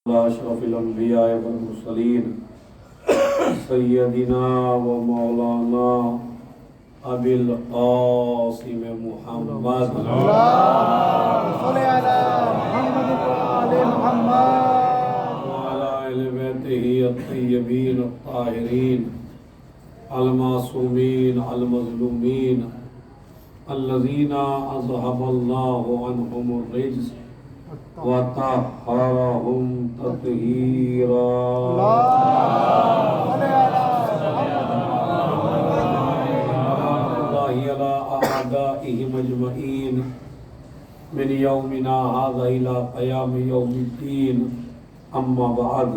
أشرف الأنبياء والمرسلين سيدنا ومولانا أبي القاسم محمد اللهم صل على محمد وآل محمد وعلى آل بيته الطيبين الطاهرين المعصومين المظلومين الذين أذهب الله عنهم الرجس وطهرهم تطهيرا اللهم صل على الله على أعدائهم أجمعين من يومنا هذا إلى قيام يوم الدين أما بعد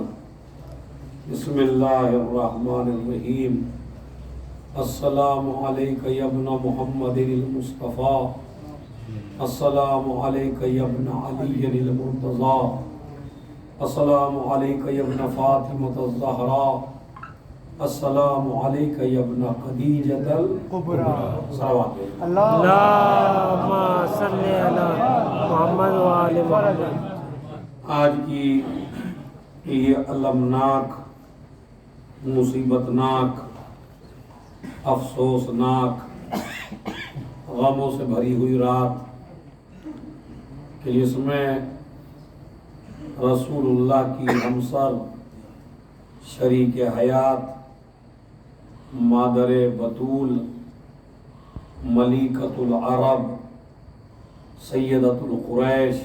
بسم الله الرحمن الرحيم السلام عليك يا ابن محمد المصطفى السلام عليك يا ابن علي المرتضى السلام عليك يا ابن فاطمة الزهراء السلام عليك يا ابن خديجة الكبرى صلوات اللهم صل علی محمد وآل محمد۔ آج کی یہ المناک، مصیبتناک، افسوسناک، غموں سے بھری ہوئی رات کہ جس میں رسول اللہ کی ہمسر شریک حیات مادر بطول ملیکۃ العرب سیدۃ القریش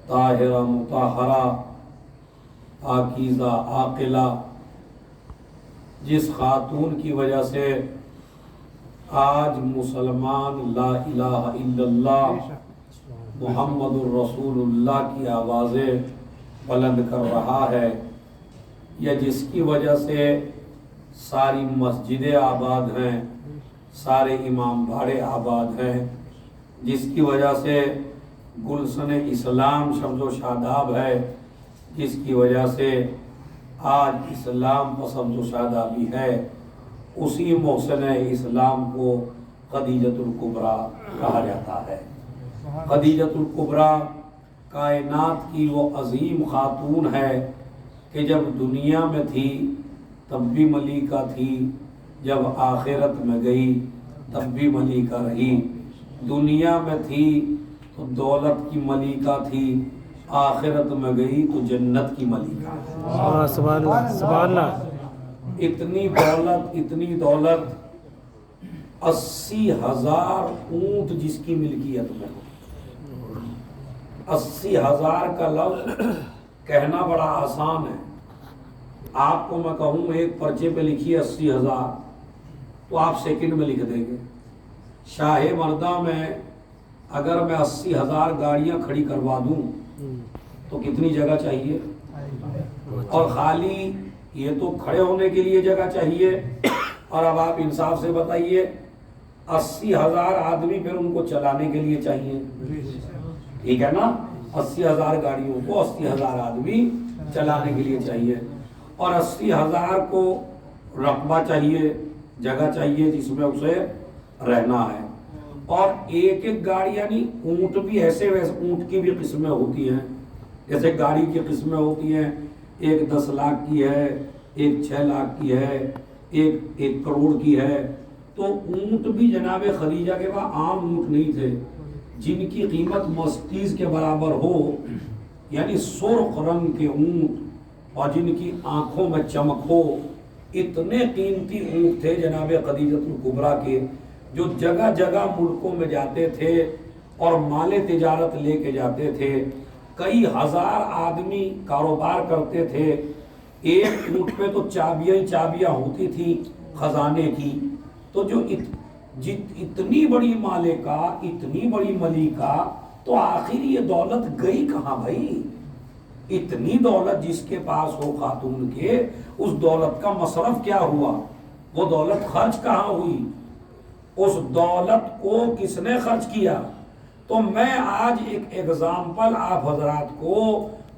طاہرہ مطہرہ پاکیزہ عاقلہ، جس خاتون کی وجہ سے آج مسلمان لا الہ الا اللہ محمد الرسول اللہ کی آوازیں بلند کر رہا ہے، یا جس کی وجہ سے ساری مسجدیں آباد ہیں، سارے امام باڑے آباد ہیں، جس کی وجہ سے گلشن اسلام شمس و شاداب ہے، جس کی وجہ سے آج اسلام پسند و شادابی ہے، اسی محسن اسلام کو خدیجۃ الکبریٰ کہا جاتا ہے۔ خدیجۃ الکبریٰ کائنات کی وہ عظیم خاتون ہے کہ جب دنیا میں تھی تب بھی ملیکہ تھی، جب آخرت میں گئی تب بھی ملیکہ رہی۔ دنیا میں تھی تو دولت کی ملیکہ تھی، آخرت میں گئی تو جنت کی ملیکہ۔ سبحان اللہ سبحان اللہ۔ اتنی دولت 80,000 اونٹ جس کی ملکیت میں ہو۔ 80,000 کا لفظ کہنا بڑا آسان ہے، آپ کو میں کہوں ایک پرچے پہ لکھیے 80,000 تو آپ سیکنڈ میں لکھ دیں گے۔ شاہ مردہ میں اگر میں 80,000 گاڑیاں کھڑی کروا دوں تو کتنی جگہ چاہیے؟ اور خالی یہ تو کھڑے ہونے کے لیے جگہ چاہیے، اور اب آپ انصاف سے بتائیے 80,000 آدمی پھر ان کو چلانے کے لیے چاہیے، ٹھیک ہے نا؟ 80,000 گاڑیوں کو 80,000 آدمی چلانے کے لیے چاہیے، اور 80,000 کو رقبہ چاہیے، جگہ چاہیے جس میں اسے رہنا ہے۔ اور ایک ایک گاڑی یعنی اونٹ بھی ایسے ویسے، اونٹ کی بھی قسمیں ہوتی ہیں، جیسے گاڑی کی قسمیں ہوتی ہیں، ایک 10 لاکھ کی ہے، ایک 6 لاکھ کی ہے، ایک 1 کروڑ کی ہے۔ تو اونٹ بھی جناب خدیجہ کے پاس عام اونٹ نہیں تھے، جن کی قیمت مسٹیز کے برابر ہو، یعنی سرخ رنگ کے اونٹ، اور جن کی آنکھوں میں چمک ہو، اتنے قیمتی اونٹ تھے جناب خدیجۃ الکبریٰ کے، جو جگہ جگہ ملکوں میں جاتے تھے اور مال تجارت لے کے جاتے تھے۔ کئی ہزار آدمی کاروبار کرتے تھے، ایک اونٹ پہ تو چابیاں ہی چابیاں ہوتی تھی خزانے کی۔ تو جو اتنی بڑی مالکہ، اتنی بڑی ملیکہ، تو آخر یہ دولت گئی کہاں بھائی؟ اتنی دولت جس کے پاس ہو خاتون کے، اس دولت کا مصرف کیا ہوا؟ وہ دولت خرچ کہاں ہوئی؟ اس دولت کو کس نے خرچ کیا؟ تو میں آج ایک ایگزامپل آپ حضرات کو،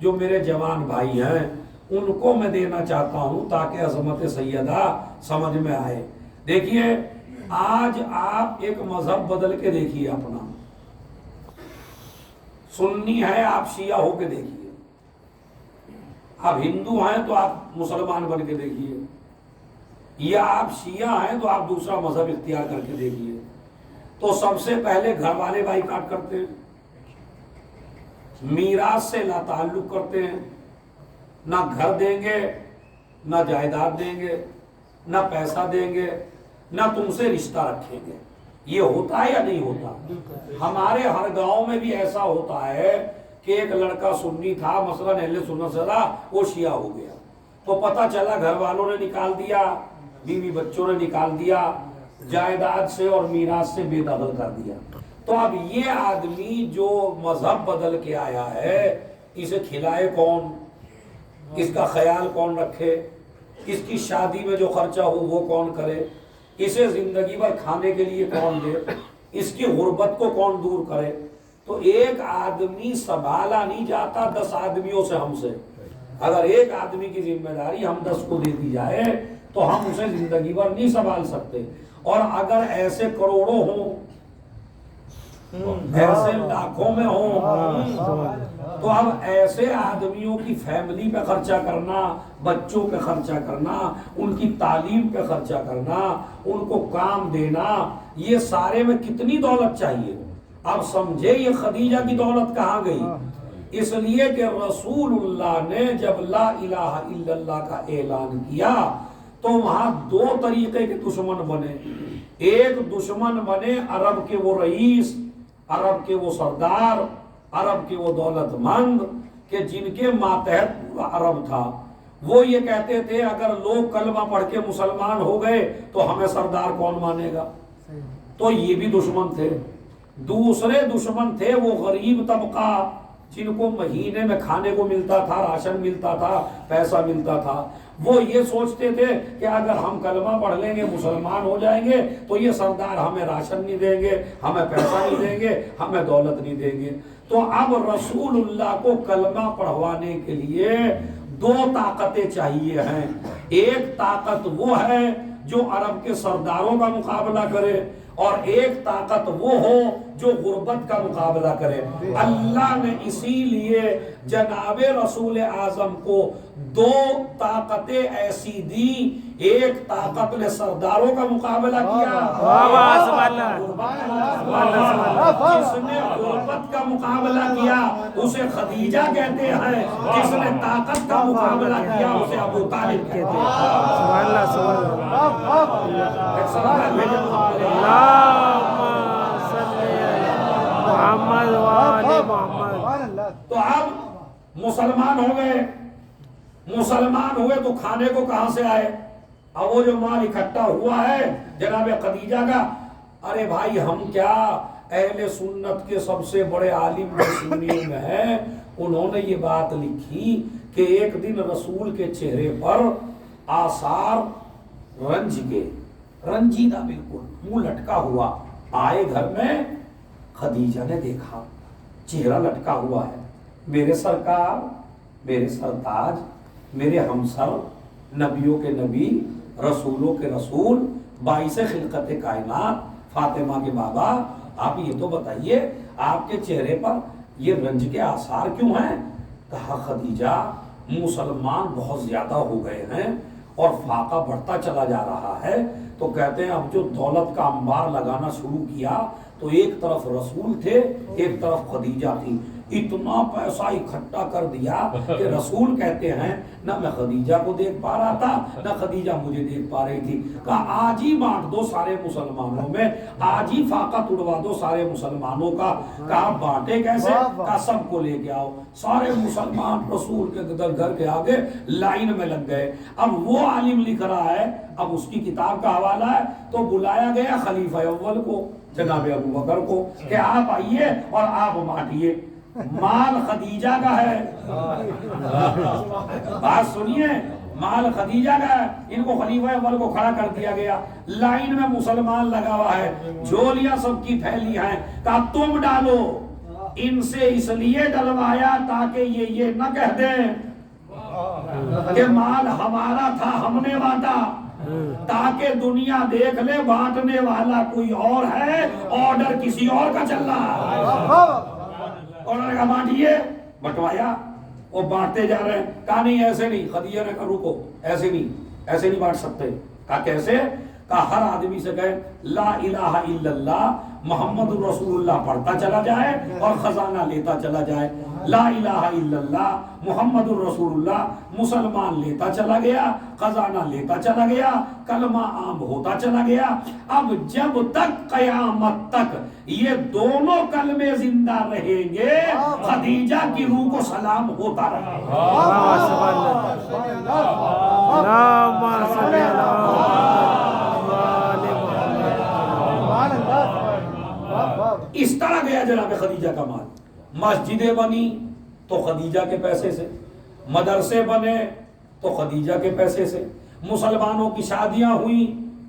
جو میرے جوان بھائی ہیں، ان کو میں دینا چاہتا ہوں تاکہ عظمت سیدہ سمجھ میں آئے۔ دیکھیے آج آپ ایک مذہب بدل کے دیکھیے اپنا، سنی ہے آپ شیعہ ہو کے دیکھیے، آپ ہندو ہیں تو آپ مسلمان بن کے دیکھیے، یا آپ شیعہ ہیں تو آپ دوسرا مذہب اختیار کر کے دیکھیے. تو سب سے پہلے گھر والے بائیکاٹ کرتے ہیں، میراث سے لا تعلق کرتے ہیں، نہ گھر دیں گے، نہ جائیداد دیں گے، نہ پیسہ دیں گے، نہ تم سے رشتہ رکھیں گے. یہ ہوتا ہے یا نہیں ہوتا؟ ہمارے ہر گاؤں میں بھی ایسا ہوتا ہے کہ ایک لڑکا سنی تھا، مثلا اہل سنت سے تھا، وہ شیعہ ہو گیا، تو پتہ چلا گھر والوں نے نکال دیا، بیوی بچوں نے نکال دیا، جائیداد سے اور میراث سے بے دخل کر دیا. تو اب یہ آدمی جو مذہب بدل کے آیا ہے، اسے کھلائے کون، اس کا خیال کون رکھے، اس کی شادی میں جو خرچہ ہو وہ کون کرے، اسے زندگی بھر کھانے کے لیے کون دے، اس کی غربت کو کون دور کرے. تو ایک آدمی سنبھالا نہیں جاتا 10 آدمیوں سے. ہم سے اگر ایک آدمی کی ذمہ داری ہم 10 کو دے دی جائے تو ہم اسے زندگی بھر نہیں سنبھال سکتے. اور اگر ایسے کروڑوں ہوں، ایسے لاکھوں میں ہوں، تو اب ایسے آدمیوں کی فیملی پہ خرچہ کرنا، بچوں پہ خرچہ کرنا، ان کی تعلیم پہ خرچہ کرنا، ان کو کام دینا، یہ سارے میں کتنی دولت چاہیے. اب سمجھے یہ خدیجہ کی دولت کہاں گئی؟ اس لیے کہ رسول اللہ نے جب لا الہ الا اللہ کا اعلان کیا تو وہاں 2 طریقے کے دشمن بنے. ایک دشمن بنے عرب کے وہ رئیس، عرب کے وہ سردار، عرب کے وہ دولت مند کہ جن کے ماتحت پورا عرب تھا. وہ یہ کہتے تھے اگر لوگ کلمہ پڑھ کے مسلمان ہو گئے تو ہمیں سردار کون مانے گا. تو یہ بھی دشمن تھے. دوسرے دشمن تھے وہ غریب طبقہ جن کو مہینے میں کھانے کو ملتا تھا، راشن ملتا تھا، پیسہ ملتا تھا. وہ یہ سوچتے تھے کہ اگر ہم کلمہ پڑھ لیں گے، مسلمان ہو جائیں گے تو یہ سردار ہمیں راشن نہیں دیں گے، ہمیں پیسہ نہیں دیں گے، ہمیں دولت نہیں دیں گے. تو اب رسول اللہ کو کلمہ پڑھوانے کے لیے 2 طاقتیں چاہیے ہیں. ایک طاقت وہ ہے جو عرب کے سرداروں کا مقابلہ کرے، اور ایک طاقت وہ ہو جو غربت کا مقابلہ کرے. اللہ نے اسی لیے جناب رسول اعظم کو 2 طاقتیں ایسی دی. ایک طاقت نے سرداروں کا مقابلہ کیا، جس نے غربت کا مقابلہ کیا اسے خدیجہ کہتے ہیں، جس نے طاقت کا مقابلہ کیا اسے ابو طالب کہتے ہیں. تو اب مسلمان ہو گئے، مسلمان ہوئے تو کھانے کو کہاں سے آئے؟ اب وہ جو مال اکٹھا ہوا ہے جناب خدیجہ کا، ارے بھائی ہم کیا، اہل سنت کے سب سے بڑے عالم جو سنیوں میں ہیں انہوں نے یہ بات لکھی کہ ایک دن رسول کے چہرے پر آثار رنج کے، رنجیدہ بالکل، منہ لٹکا ہوا آئے. گھر میں خدیجہ نے دیکھا چہرہ لٹکا ہوا ہے. میرے سرکار، میرے سرتاج، میرے ہمسر، نبیوں کے نبی، رسولوں کے رسول، باعث خلقت کائنات، فاطمہ کے بابا، آپ یہ تو بتائیے آپ کے چہرے پر یہ رنج کے آثار کیوں ہیں؟ کہا خدیجہ مسلمان بہت زیادہ ہو گئے ہیں اور فاقہ بڑھتا چلا جا رہا ہے. تو کہتے ہیں اب جو دولت کا انبار لگانا شروع کیا تو ایک طرف رسول تھے، ایک طرف خدیجہ تھی. اتنا پیسہ اکٹھا کر دیا کہ رسول کہتے ہیں نہ میں خدیجہ کو دیکھ پا رہا تھا نہ خدیجہ مجھے دیکھ پا رہی تھی. کہا آج ہی بانٹ دو سارے مسلمانوں میں، آج ہی فاقہ توڑوا دو سارے مسلمانوں کا. کہا بانٹے کیسے؟ کہا سب کو لے کے آؤ. سارے مسلمان رسول کے گھر کے آگے لائن میں لگ گئے. اب وہ عالم لکھ رہا ہے، اب اس کی کتاب کا حوالہ ہے، تو بلایا گیا خلیفہ اول کو جناب ابو بکر کو کہ آپ آئیے اور آپ بانٹیے. مال خدیجہ کا ہے، بات سنیے، مال خدیجہ کا ہے. ان کو خلیفہ اول کو کھڑا کر دیا گیا، لائن میں مسلمان لگا ہوا ہے، جھولیاں سب کی پھیلی ہیں. کہا تم ڈالو. ان سے اس لیے ڈلوایا تاکہ یہ نہ کہہ دیں کہ مال ہمارا تھا ہم نے بانٹا، تاکہ دنیا دیکھ لے بانٹنے والا کوئی اور ہے، آرڈر کسی اور کا چل رہا ہے. انہوں نے کہا بانٹیے، بٹوایا. وہ بانٹتے جا رہے ہیں. کہا نہیں ایسے نہیں. خدیجہ نے کہا رکو، ایسے نہیں بانٹ سکتے. کہا کیسے؟ کہا ہر آدمی سے کہے لا الہ الا اللہ محمد الرسول اللہ پڑھتا چلا جائے اور خزانہ لیتا چلا جائے. لا الہ الا اللہ محمد الرسول اللہ مسلمان لیتا چلا گیا، خزانہ لیتا چلا گیا، کلمہ عام ہوتا چلا گیا. اب جب تک قیامت تک یہ دونوں کلمے زندہ رہیں گے خدیجہ کی روح کو سلام ہوتا رہے گا. اللہم صلی اللہ. اس طرح گیا جناب خدیجہ کا مال. مسجدیں بنی تو خدیجہ کے پیسے سے، مدرسے بنے تو خدیجہ کے پیسے سے، مسلمانوں کی شادیاں ہوئیں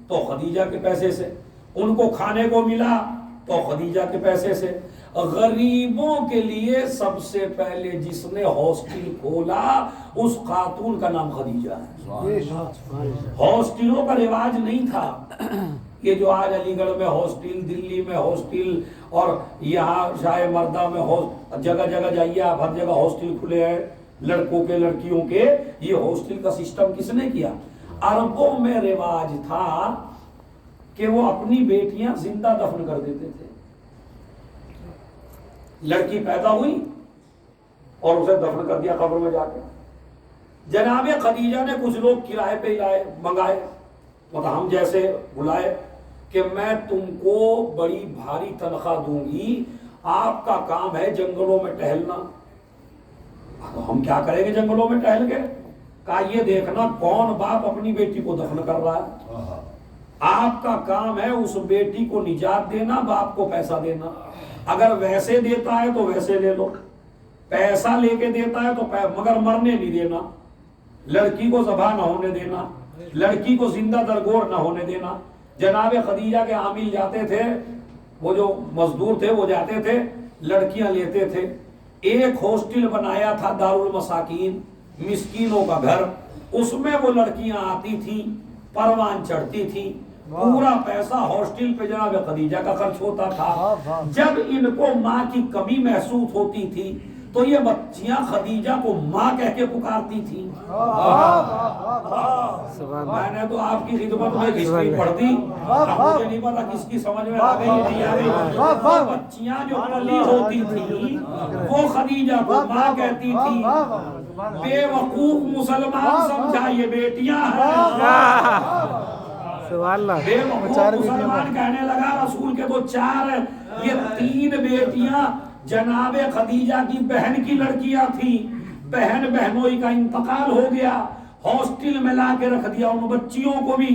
تو خدیجہ کے پیسے سے، ان کو کھانے کو ملا تو خدیجہ کے پیسے سے. غریبوں کے لیے سب سے پہلے جس نے ہاسٹل کھولا اس خاتون کا نام خدیجہ ہے. ہاسٹلوں کا رواج نہیں تھا یہ جو آج علی گڑھ میں ہاسٹل، دلی میں ہاسٹل اور یہاں شاہ مردہ میں جگہ جگہ جائیے آپ، ہر جگہ ہاسٹل کھلے ہیں لڑکوں کے لڑکیوں کے. یہ ہاسٹل کا سسٹم کس نے کیا؟ عربوں میں رواج تھا کہ وہ اپنی بیٹیاں زندہ دفن کر دیتے تھے. لڑکی پیدا ہوئی اور اسے دفن کر دیا قبر میں جا کے. جناب خدیجہ نے کچھ لوگ کرائے پہ لائے، منگائے، مطلب ہم جیسے بلائے کہ میں تم کو بڑی بھاری تنخواہ دوں گی، آپ کا کام ہے جنگلوں میں ٹہلنا. ہم کیا کریں گے جنگلوں میں ٹہل کے؟ کہا یہ دیکھنا کون باپ اپنی بیٹی کو دفن کر رہا ہے. آپ کا کام ہے اس بیٹی کو نجات دینا، باپ کو پیسہ دینا. اگر ویسے دیتا ہے تو ویسے لے لو، پیسہ لے کے دیتا ہے تو مگر مرنے نہیں دینا، لڑکی کو ذبح نہ ہونے دینا، لڑکی کو زندہ درگور نہ ہونے دینا. جناب خدیجہ کے عامل جاتے تھے، وہ جو مزدور تھے وہ جاتے تھے لڑکیاں لیتے تھے. ایک ہاسٹل بنایا تھا دارالمساکین، مسکینوں کا گھر، اس میں وہ لڑکیاں آتی تھیں، پروان چڑھتی تھیں. پورا پیسہ ہاسٹل پہ جناب خدیجہ کا خرچ ہوتا تھا. جب ان کو ماں کی کمی محسوس ہوتی تھی تو یہ بچیاں خدیجہ کو ماں کہہ کے پکارتی تھیں. میں نے تو آپ کی خدمت میں ہسٹری پڑھ دی، مجھے نہیں پتا کس کی سمجھ میں آ گئی نہیں آ گئی. بچیاں جو پلی ہوتی تھیں وہ خدیجہ کو ماں کہتی تھی. بے وقوف مسلمان سمجھا یہ بیٹیاں ہیں. بے وقوف مسلمان کہنے لگا رسول کے تو 4 یہ 3 بیٹیاں جناب خدیجہ کی بہن کی لڑکیاں تھیں. بہن بہنوئی کا انتقال ہو گیا، ہاسٹل میں لا کے رکھ دیا. ان بچیوں کو بھی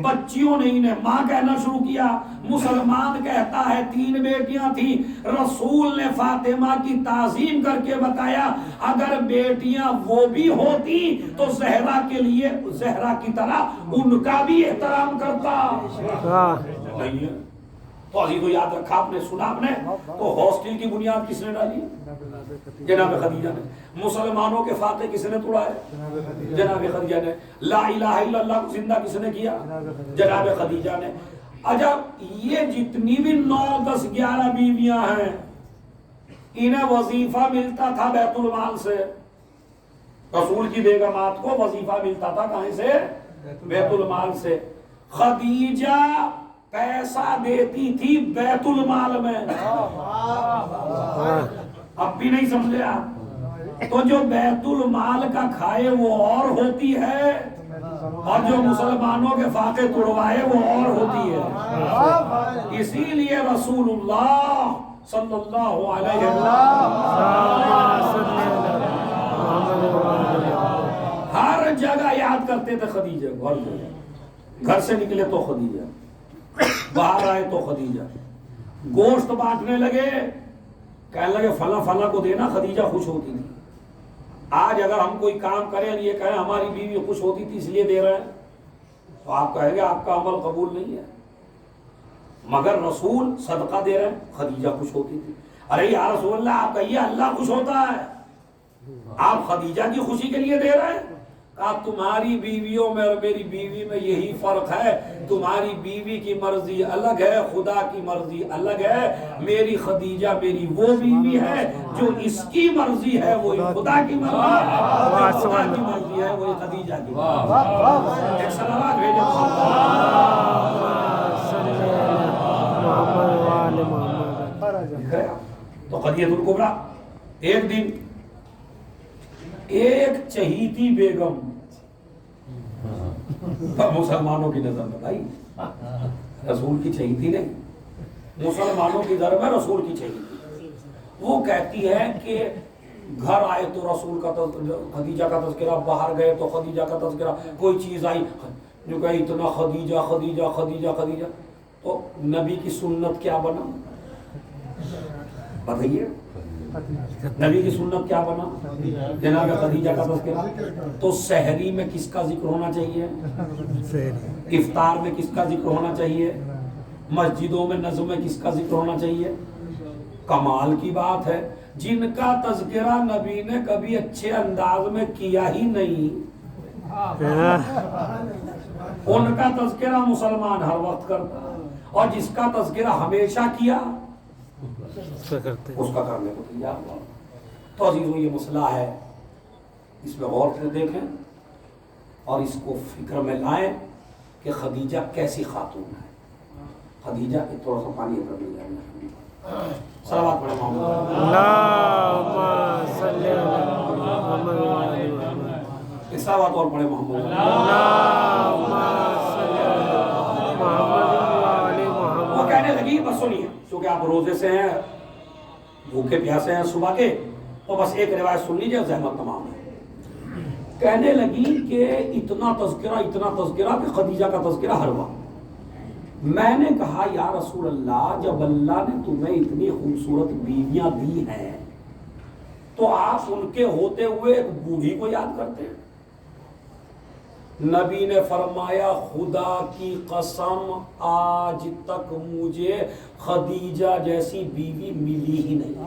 بچیوں نے انہیں ماں کہنا شروع کیا. مسلمان کہتا ہے 3 بیٹیاں تھیں. رسول نے فاطمہ کی تعظیم کر کے بتایا اگر بیٹیاں وہ بھی ہوتی تو زہرا کے لیے زہرا کی طرح ان کا بھی احترام کرتا. تو عزیز کو یاد رکھا آپ نے، سنا آپ نے. تو ہاسٹل کی بنیاد کس نے ڈالی؟ جناب خدیجہ نے. مسلمانوں کے فاتح کس نے توڑا ہے؟ جناب خدیجہ نے. لا الہ الا اللہ کو زندہ کس نے کیا؟ جناب خدیجہ نے. عجب یہ جتنی بھی 9 10 11 بیویاں ہیں انہیں وظیفہ ملتا تھا بیت المال سے. رسول کی بیگمات کو وظیفہ ملتا تھا کہاں سے؟ بیت المال سے. خدیجہ پیسہ دیتی تھی بیت المال میں. اب بھی نہیں سمجھے آپ؟ تو جو بیت المال کا کھائے وہ اور ہوتی ہے اور جو مسلمانوں کے فاتح توڑوائے وہ اور ہوتی ہے. اسی لیے رسول اللہ صلی اللہ علیہ وسلم ہر جگہ یاد کرتے تھے خدیجہ کو. ہر جگہ گھر سے نکلے تو خدیجہ، باہر آئے تو خدیجہ. گوشت بانٹنے لگے کہنے لگے فلاں فلاں کو دینا، خدیجہ خوش ہوتی تھی. آج اگر ہم کوئی کام کریں اور یہ کہیں ہماری بیوی خوش ہوتی تھی اس لیے دے رہے ہیں تو آپ کہیں گے آپ کا عمل قبول نہیں ہے. مگر رسول صدقہ دے رہے ہیں، خدیجہ خوش ہوتی تھی. ارے یا رسول اللہ آپ کہیے اللہ خوش ہوتا ہے، آپ خدیجہ کی خوشی کے لیے دے رہے ہیں. کہا تمہاری بیویوں میں اور میری بیوی میں یہی فرق ہے، تمہاری بیوی کی مرضی الگ ہے، خدا کی مرضی الگ ہے، میری خدیجہ میری وہ بیوی ہے جو اس کی مرضی ہے وہی خدا کی مرضی ہے، جو خدا کی مرضی ہے وہی خدیجہ کی مرضی ہے۔ ایک صلوات بھیجو محمد وآل محمد۔ تو قضیۃ الکبریٰ، ایک دن ایک چہیتی بیگم مسلمانوں کی نظر میں، بھائی رسول کی چہیتی نہیں، مسلمانوں کی نظر میں رسول کی چہیتی، وہ کہتی ہے کہ گھر آئے تو رسول کا خدیجہ کا تذکرہ، باہر گئے تو خدیجہ کا تذکرہ، کوئی چیز آئی جو کہ اتنا خدیجہ خدیجہ خدیجہ خدیجہ، تو نبی کی سنت کیا بنا بتائیے؟ نبی کی سنت کیا بنا؟ جناب خدیجہ کا تذکرہ۔ تو سحری میں کس کا ذکر ہونا چاہیے؟ افطار میں کس کا ذکر ہونا چاہیے؟ مسجدوں میں نظم میں کس کا ذکر ہونا چاہیے؟ کمال کی بات ہے، جن کا تذکرہ نبی نے کبھی اچھے انداز میں کیا ہی نہیں، ان کا تذکرہ مسلمان ہر وقت کرتا، اور جس کا تذکرہ ہمیشہ کیا اس کا کرنے کو تیار ہوا۔ تو عزیزو یہ مسئلہ ہے، اس میں غور سے دیکھیں اور اس کو فکر میں لائیں کہ خدیجہ کیسی خاتون ہے۔ خدیجہ کے تھوڑا سا پانی ادھر مل جائے، صلوات پڑھیں محمد، اللہم صلی علی محمد وآل محمد، صلوات اور پڑھیں محمد، اللہم صلی علی محمد وآل محمد۔ وہ کہنے لگی، بس سنیے چونکہ آپ روزے سے ہیں، بھوکے پیاسے ہیں صبح کے، تو بس ایک روایت سن لیجیے، زحمت تمام ہے۔ کہنے لگی کہ اتنا تذکرہ کہ خدیجہ کا تذکرہ ہر وقت۔ میں نے کہا یا رسول اللہ، جب اللہ نے تمہیں اتنی خوبصورت بیویاں دی ہیں تو آپ ان کے ہوتے ہوئے ایک بوڑھی کو یاد کرتے ہیں؟ نبی نے فرمایا خدا کی قسم آج تک مجھے خدیجہ جیسی بیوی ملی ہی نہیں،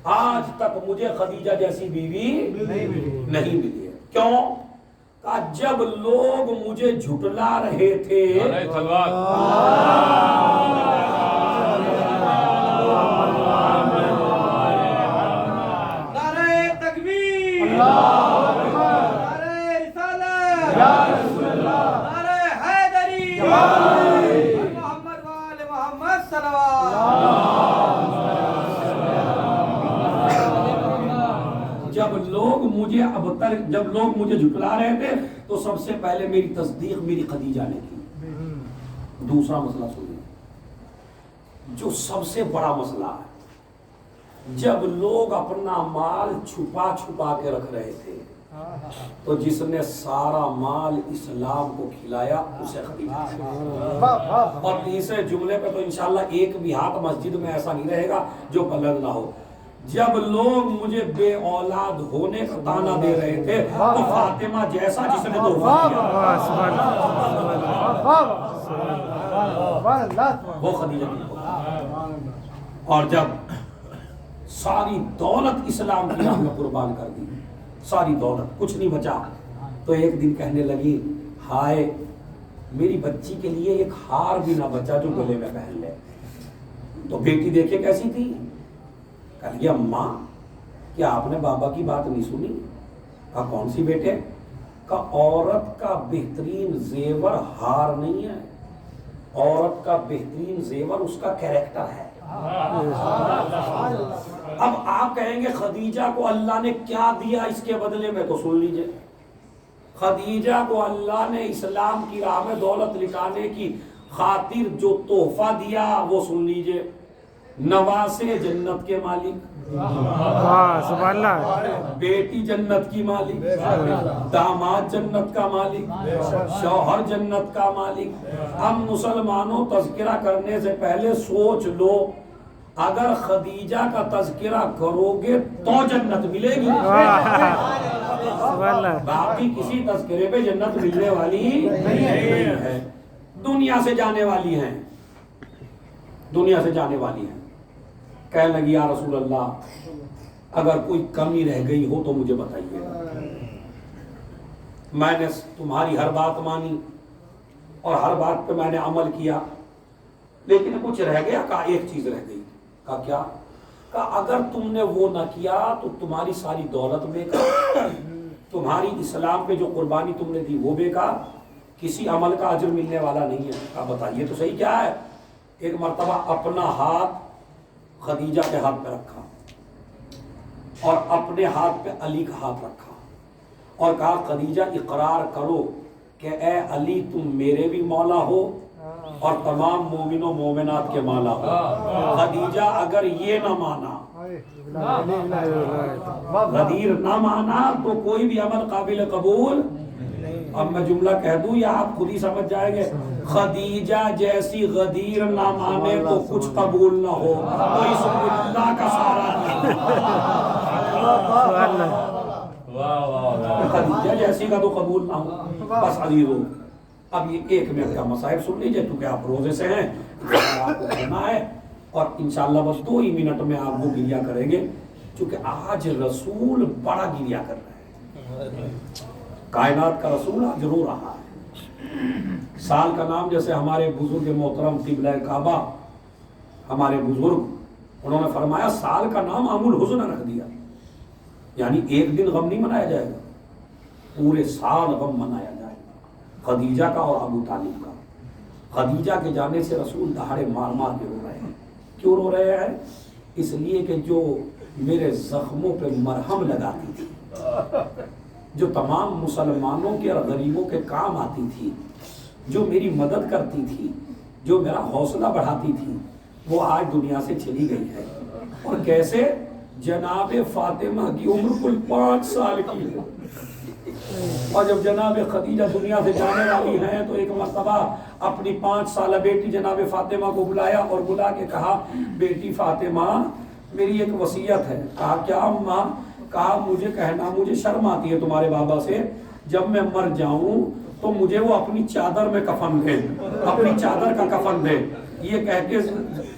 آج تک مجھے خدیجہ جیسی بیوی نہیں ملی ہے۔ کیوں؟ کہ جب لوگ مجھے جھٹلا رہے تھے جب لوگ مجھے جھٹلا رہے تھے تو سب سے پہلے میری تصدیق میری خدیجہ نے کی۔ دوسرا مسئلہ سنیے، جو سب سے بڑا مسئلہ ہے، جب لوگ اپنا مال چھپا چھپا کے رکھ رہے تھے تو جس نے سارا مال اسلام کو کھلایا اسے خدیجہ۔ اور تیسرے جملے پہ تو انشاءاللہ ایک بھی ہاتھ مسجد میں ایسا نہیں رہے گا جو بلند نہ ہو۔ جب لوگ مجھے بے اولاد ہونے کا تانا دے رہے تھے تو فاطمہ جیسا جس نے تحفہ دیا وہ خدیجہ کی، اور جب ساری دولت اسلام کی راہ میں قربان کر دی، ساری دولت کچھ نہیں بچا، تو ایک دن کہنے لگی ہائے میری بچی کے لیے ایک ہار بھی نہ بچا جو گلے میں پہن لے۔ تو بیٹی دیکھے کیسی تھی؟ کہہ لیا اماں کیا آپ نے بابا کی بات نہیں سنی؟ کہا کون سی بیٹے؟ کہا عورت کا بہترین زیور ہار نہیں ہے، عورت کا بہترین زیور اس کا کیریکٹر ہے۔ اب آپ کہیں گے خدیجہ کو اللہ نے کیا دیا اس کے بدلے میں، تو سن لیجئے، خدیجہ کو اللہ نے اسلام کی راہ میں دولت لٹانے کی خاطر جو تحفہ دیا وہ سن لیجئے، نواسے جنت کے مالک، سبحان اللہ، بیٹی جنت کی مالک، داماد جنت کا مالک، شوہر جنت کا مالک۔ ہم مسلمانوں تذکرہ کرنے سے پہلے سوچ لو اگر خدیجہ کا تذکرہ کرو گے تو جنت ملے گی، باقی کسی تذکرے پہ جنت ملنے والی نہیں ہے، دنیا سے جانے والی ہیں، دنیا سے جانے والی ہیں۔ کہنے لگی یا رسول اللہ اگر کوئی کمی رہ گئی ہو تو مجھے بتائیے۔ میں نے تمہاری ہر بات مانی اور ہر بات پہ میں نے عمل کیا، لیکن کچھ رہ گیا، کہا ایک چیز رہ گئی۔ کہا کیا؟ کہا اگر تم نے وہ نہ کیا تو تمہاری ساری دولت بیکار، تمہاری اسلام پہ جو قربانی تم نے دی وہ بیکار، کسی عمل کا اجر ملنے والا نہیں ہے۔ کہا بتائیے تو صحیح کیا ہے؟ ایک مرتبہ اپنا ہاتھ خدیجہ کے ہاتھ پہ رکھا اور اپنے ہاتھ پہ علی کا ہاتھ رکھا اور کہا خدیجہ اقرار کرو کہ اے علی تم میرے بھی مولا ہو اور تمام مومن و مومنات کے مولا ہو۔ خدیجہ اگر یہ نہ مانا، غدیر نہ مانا تو کوئی بھی عمل قابل قبول۔ اب میں جملہ کہہ دوں یا آپ خود ہی سمجھ جائیں گے؟ خدیجہ جیسی غدیر نہ مانے تو کچھ قبول نہ ہو، تو اس اللہ کا سہارا نہیں۔ خدیجہ جیسی کا تو قبول نہ ہو، بس عزیزو اب یہ ایک منٹ کا مصائب سن لیجئے، کیونکہ آپ روزے سے ہیں، آپ کو کہنا ہے اور انشاءاللہ بس 2 ہی منٹ میں آپ کو گریہ کریں گے، چونکہ آج رسول بڑا گریہ کر رہے ہیں۔ کائنات کا رسول آج رو رہا ہے۔ سال کا نام جیسے ہمارے بزرگ محترم قبلہ کعبہ، ہمارے بزرگ انہوں نے فرمایا سال کا نام عام الحزن رکھ دیا، یعنی ایک دن غم نہیں منایا جائے گا، پورے سال غم منایا جائے گا، خدیجہ کا اور ابو طالب کا۔ خدیجہ کے جانے سے رسول دہاڑے مار مار کے رو رہے ہیں۔ کیوں رو رہے ہیں؟ اس لیے کہ جو میرے زخموں پہ مرہم لگاتی تھی، جو تمام مسلمانوں کے اور غریبوں کے کام آتی تھی، جو میری مدد کرتی تھی، جو میرا حوصلہ بڑھاتی تھی، وہ آج دنیا سے چلی گئی ہے۔ اور کیسے؟ جناب فاطمہ کی عمر کل 5 سال کی ہے، اور جب جناب خدیجہ دنیا سے جانے والی ہیں تو ایک مرتبہ اپنی 5 سالہ بیٹی جناب فاطمہ کو بلایا اور بلا کے کہا بیٹی فاطمہ میری ایک وصیت ہے۔ کہا کیا اماں؟ کہا مجھے کہنا، مجھے شرم آتی ہے تمہارے بابا سے، جب میں مر جاؤں تو مجھے وہ اپنی چادر میں کفن دے، اپنی چادر کا کفن دے۔ یہ کہہ کے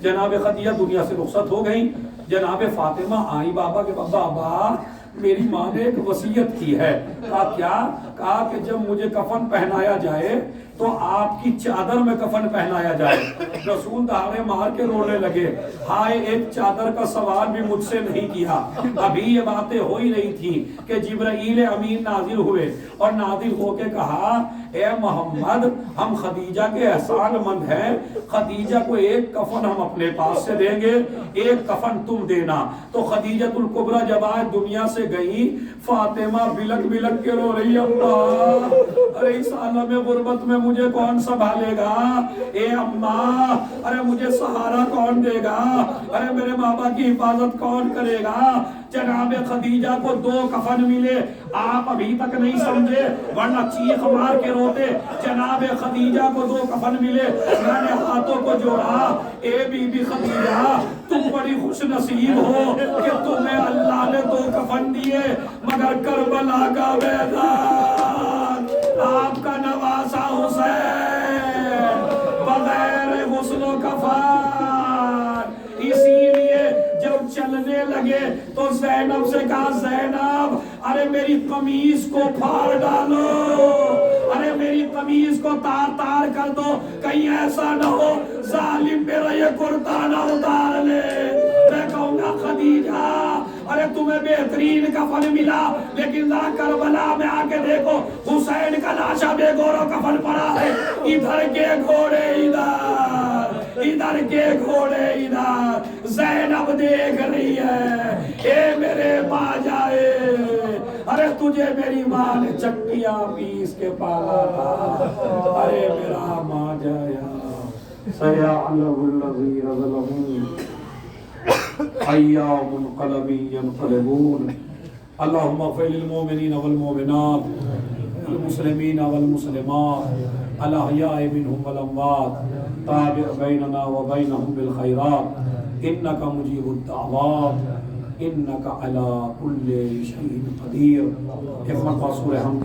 جناب خدیجہ دنیا سے رخصت ہو گئی۔ جناب فاطمہ آئی بابا کے بابا میری ماں نے ایک وصیت کی ہے۔ کہا کیا؟ کہا کہ جب مجھے کفن پہنایا جائے تو آپ کی چادر میں کفن پہنایا جائے۔ رسول دہاڑے مار کے رونے لگے، ہائے ایک چادر کا سوال بھی مجھ سے نہیں کیا۔ ابھی یہ باتیں ہو ہی رہی تھی کہ جبرائیل امین نازل ہوئے اور نازل ہو کے کہا اے محمد ہم خدیجہ کے احسان مند ہیں، خدیجہ کو ایک کفن ہم اپنے پاس سے دیں گے، ایک کفن تم دینا۔ تو خدیجۃ الکبریٰ جب آج دنیا سے گئی، فاطمہ بلک بلک کے رو رہی اماں ارے اس عالم غربت میں مجھے کون سنبھالے گا؟ اے اماں ارے مجھے سہارا کون دے گا؟ ارے میرے بابا کی حفاظت کون کرے گا؟ جناب خدیجہ کو 2 کفن ملے، آپ ابھی تک نہیں سمجھے ورنہ چیخ مار کے روتے۔ جناب خدیجہ کو 2 کفن ملے، میں نے ہاتھوں کو جوڑا، اے بی بی خدیجہ تم بڑی خوش نصیب ہو کہ تمہیں اللہ نے 2 کفن دیے، مگر کربلا کا میدان آپ کا نواسا حسین بغیر غسل و کفن۔ اسی لیے جب چلنے لگے تو زینب سے کہا زینب ارے میری قمیض کو پھاڑ ڈالو، ارے میری قمیض کو تار تار کر دو، کہیں ایسا نہ ہو ظالم میرا یہ کرتا نہ اتار لے۔ میں کہوں گا خدیجہ ارے تمہیں بہترین کفن ملا، لیکن ذرا کربلا میں آ کے دیکھو حسین کا لاشا بے گور و کفن پڑا ہے، ادھر کے گھوڑے ادھر، ادھر کے گھوڑے ادھر، زینب دیکھ رہی ہے اے میرے ماں جائے، ارے تجھے میری ماں نے چکیاں پیس کے پالا تھا، ارے میرا ماں جایا سیعلم الذین ظلموا ایام منقلب ينقلبون اللهم اغفر للمؤمنین والمؤمنات والمسلمین والمسلمات الاحیاء منهم والاموات تابع بیننا وبینهم بالخیرات انک مجیب الدعوات انک علی کل شیء قدیر۔ ایک مرتبہ سورہ حمد